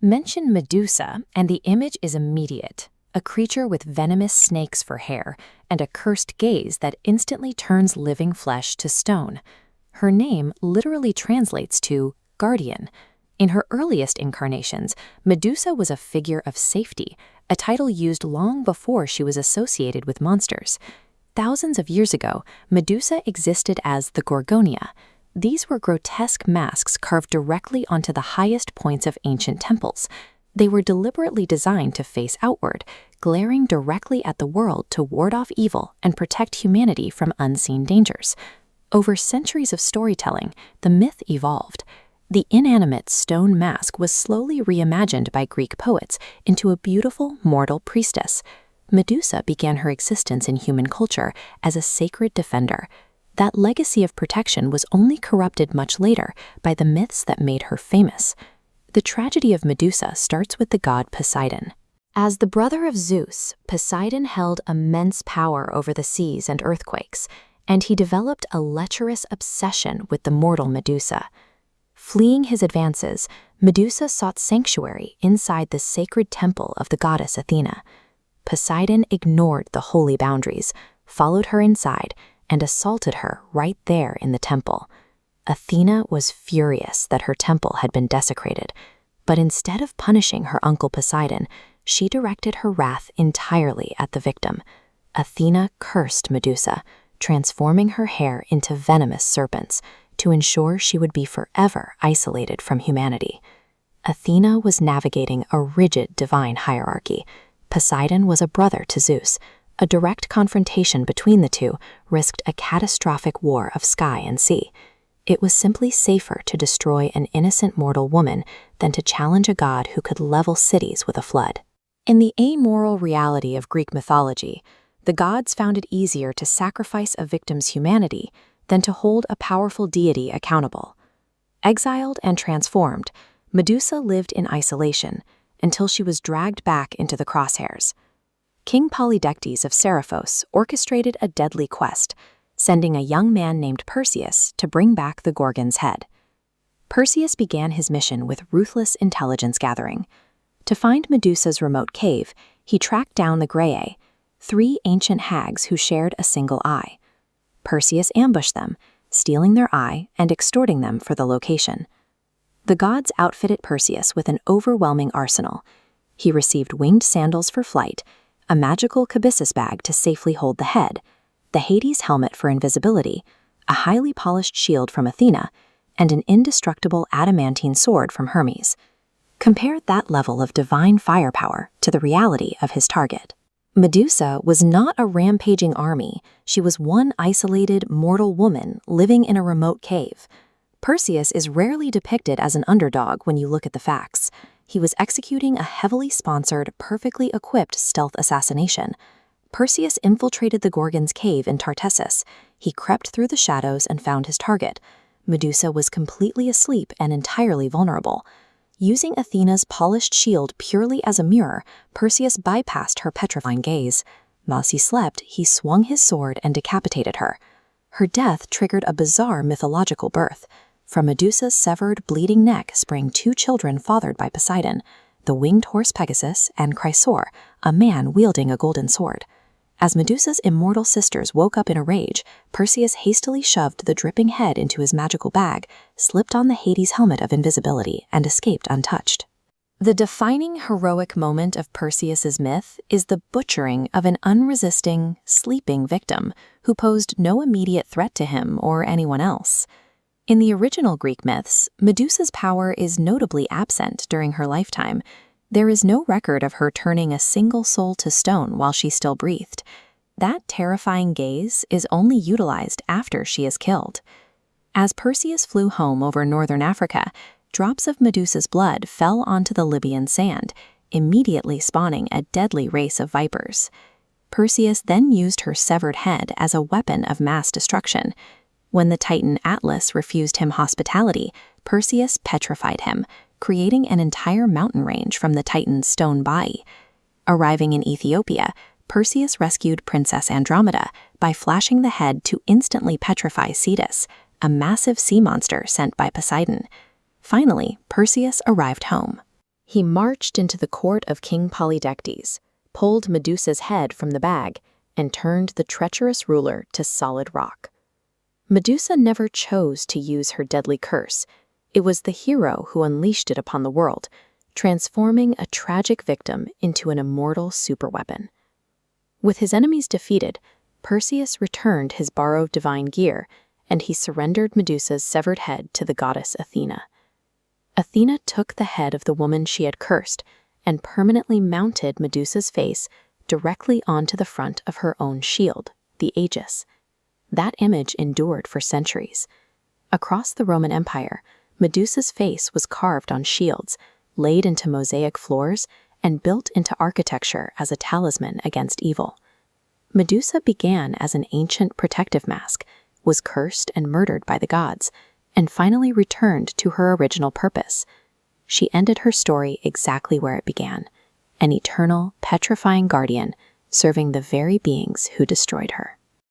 Mention Medusa, and the image is immediate. A creature with venomous snakes for hair and a cursed gaze that instantly turns living flesh to stone. Her name literally translates to guardian. In her earliest incarnations, Medusa was a figure of safety, a title used long before she was associated with monsters. Thousands of years ago, Medusa existed as the Gorgoneion. These were grotesque masks carved directly onto the highest points of ancient temples. They were deliberately designed to face outward, glaring directly at the world to ward off evil and protect humanity from unseen dangers. Over centuries of storytelling, the myth evolved. The inanimate stone mask was slowly reimagined by Greek poets into a beautiful, mortal priestess. Medusa began her existence in human culture as a sacred defender. That legacy of protection was only corrupted much later by the myths that made her famous. The tragedy of Medusa starts with the god Poseidon. As the brother of Zeus, Poseidon held immense power over the seas and earthquakes, and he developed a lecherous obsession with the mortal Medusa. Fleeing his advances, Medusa sought sanctuary inside the sacred temple of the goddess Athena. Poseidon ignored the holy boundaries, followed her inside, and assaulted her right there in the temple. Athena was furious that her temple had been desecrated, but instead of punishing her uncle Poseidon, she directed her wrath entirely at the victim. Athena cursed Medusa, transforming her hair into venomous serpents to ensure she would be forever isolated from humanity. Athena was navigating a rigid divine hierarchy. Poseidon was a brother to Zeus. A direct confrontation between the two risked a catastrophic war of sky and sea. It was simply safer to destroy an innocent mortal woman than to challenge a god who could level cities with a flood. In the amoral reality of Greek mythology, the gods found it easier to sacrifice a victim's humanity than to hold a powerful deity accountable. Exiled and transformed, Medusa lived in isolation until she was dragged back into the crosshairs. King Polydectes of Seriphos orchestrated a deadly quest, sending a young man named Perseus to bring back the Gorgon's head. Perseus began his mission with ruthless intelligence gathering. To find Medusa's remote cave, he tracked down the Graeae, 3 ancient hags who shared a single eye. Perseus ambushed them, stealing their eye and extorting them for the location. The gods outfitted Perseus with an overwhelming arsenal. He received winged sandals for flight, a magical Cabyssus bag to safely hold the head, the Hades helmet for invisibility, a highly polished shield from Athena, and an indestructible adamantine sword from Hermes. Compare that level of divine firepower to the reality of his target. Medusa was not a rampaging army. She was one isolated, mortal woman living in a remote cave. Perseus is rarely depicted as an underdog when you look at the facts. He was executing a heavily sponsored, perfectly equipped stealth assassination. Perseus infiltrated the Gorgon's cave in Tartessus. He crept through the shadows and found his target. Medusa was completely asleep and entirely vulnerable. Using Athena's polished shield purely as a mirror, Perseus bypassed her petrifying gaze. While she slept, he swung his sword and decapitated her. Her death triggered a bizarre mythological birth. From Medusa's severed, bleeding neck sprang 2 children fathered by Poseidon, the winged horse Pegasus and Chrysaor, a man wielding a golden sword. As Medusa's immortal sisters woke up in a rage, Perseus hastily shoved the dripping head into his magical bag, slipped on the Hades helmet of invisibility, and escaped untouched. The defining heroic moment of Perseus's myth is the butchering of an unresisting, sleeping victim who posed no immediate threat to him or anyone else. In the original Greek myths, Medusa's power is notably absent during her lifetime. There is no record of her turning a single soul to stone while she still breathed. That terrifying gaze is only utilized after she is killed. As Perseus flew home over northern Africa, drops of Medusa's blood fell onto the Libyan sand, immediately spawning a deadly race of vipers. Perseus then used her severed head as a weapon of mass destruction. When the Titan Atlas refused him hospitality, Perseus petrified him, creating an entire mountain range from the Titan's stone body. Arriving in Ethiopia, Perseus rescued Princess Andromeda by flashing the head to instantly petrify Cetus, a massive sea monster sent by Poseidon. Finally, Perseus arrived home. He marched into the court of King Polydectes, pulled Medusa's head from the bag, and turned the treacherous ruler to solid rock. Medusa never chose to use her deadly curse. It was the hero who unleashed it upon the world, transforming a tragic victim into an immortal superweapon. With his enemies defeated, Perseus returned his borrowed divine gear, and he surrendered Medusa's severed head to the goddess Athena. Athena took the head of the woman she had cursed and permanently mounted Medusa's face directly onto the front of her own shield, the Aegis. That image endured for centuries. Across the Roman Empire, Medusa's face was carved on shields, laid into mosaic floors, and built into architecture as a talisman against evil. Medusa began as an ancient protective mask, was cursed and murdered by the gods, and finally returned to her original purpose. She ended her story exactly where it began, an eternal, petrifying guardian serving the very beings who destroyed her.